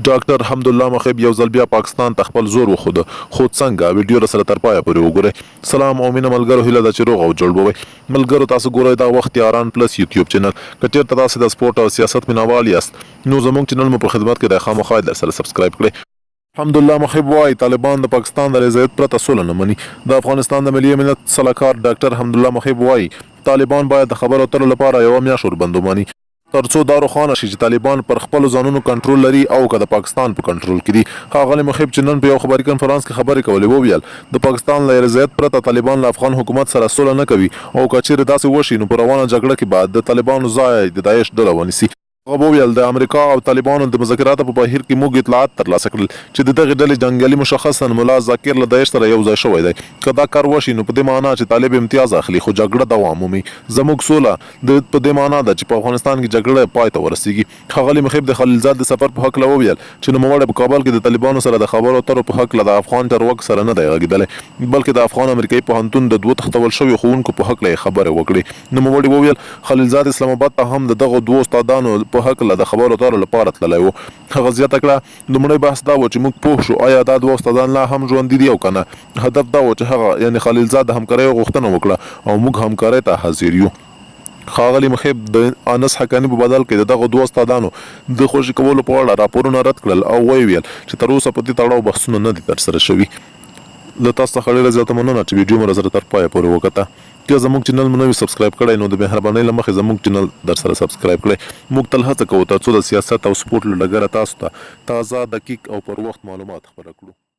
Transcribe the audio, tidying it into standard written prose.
ډاکټر حمدالله مخیب یو ځل بیا پاکستان ته خپل زور وښوده، خو څنګه؟ ویډیو را سره تر پایه پورې وګورئ. سلام او مینه ملګرو، هیله ده چې روغ او جوړ به وئ. ملګرو تاسو ګورئ دا وخت یاران پلس یوټیوب چینل. که چېرته تاسې د سپورټ او سیاست مینوال یاست نو زموږ چینل مو په خدمت کې دی، خامخا در سره سبسکرایب کړئ. حمدالله مخیب وایي طالبان د پاکستان د رضایت پرته سوله نه مني. د افغانستان د ملي امنیت سلاکار ډاکټر حمدالله مخیب وایي طالبان باید د خبرو اترو لپاره یوه میاشت وربند ومني، ترڅو دا روښانه شي چې طالبان پر خپلو ځانونو کنټرول لري او که د پاکستان په کنټرول کې دي. ښاغلي مخیب چې نن په یو خبري کنفرانس کې خبرې کولې وویل د پاکستان له رضایت پرته طالبان له افغان حکومت سره سوله نه کوي او که چیرې داسې وشي نو په روانه جګړه کې به د طالبانو ځای د داعش ډله ونیسي. هغه وویل د امریکا او طالبانو د مذاکراتو په بهیر کې موږ اطلاعات ترلاسه کړل چې د دغې ډلې جنګیالي مشخصا ملا ذاکر له داعش سره یو ځای شوی دی. که دا کار وشي نو په دې معنا چې طالب امتیاز اخلي خو جګړه دوام مومي. زموږ سوله په دې معنا ده چې په افغانستان کې جګړه پای ته ورسیږي. ښاغلي مخیب د خلیلزاد د سفر په هکله وویل چې نوموړی په کابل کې د طالبانو سره د خبرو اترو په هکله د افغان چارواکو سره نه دی غږېدلی، بلکې د افغان امریکایي پوهنتون د دوو تښتول شویو ښوونکو په هکله یې خبرې وکړې. نوموړي وویل خلیلزاد اسلام آباد ته هم د دغو دوو استادانو په هکله د خبرو اترو لپاره تللی و. هغه زیاته کړه لومړی بحث دا و چې موږ پوه شو آیا دا دوه استادان لا هم ژوندي دي او که نه. هدف دا و چې هغه یعنې خلیلزاد د همکاریو غوښتنه وکړه او موږ همکارۍ ته حاضر یو. ښاغلي مخیب د انس حقاني په بدل کې د دغو دوه استادانو د خوشي کولو په اړه راپورونه رد کړل او ویل چې تر اوسه په دې تړاو بحثونه نه دي ترسره شوي. له تاسو څخه ډېره زیاته مننه چې ویډیو مو سره تر پایه پورې وکته. که زموږ چینل مو نه وي سبسکرایب کړی نو د مهربانۍ له مخې زموږ چینل در سره سبسکرایب کړئ. موږ تل هڅه کوو ترڅو د سیاست او سپورټ له ډګره تاسو ته تازه، دقیق او پر وخت معلومات خپاره کړو.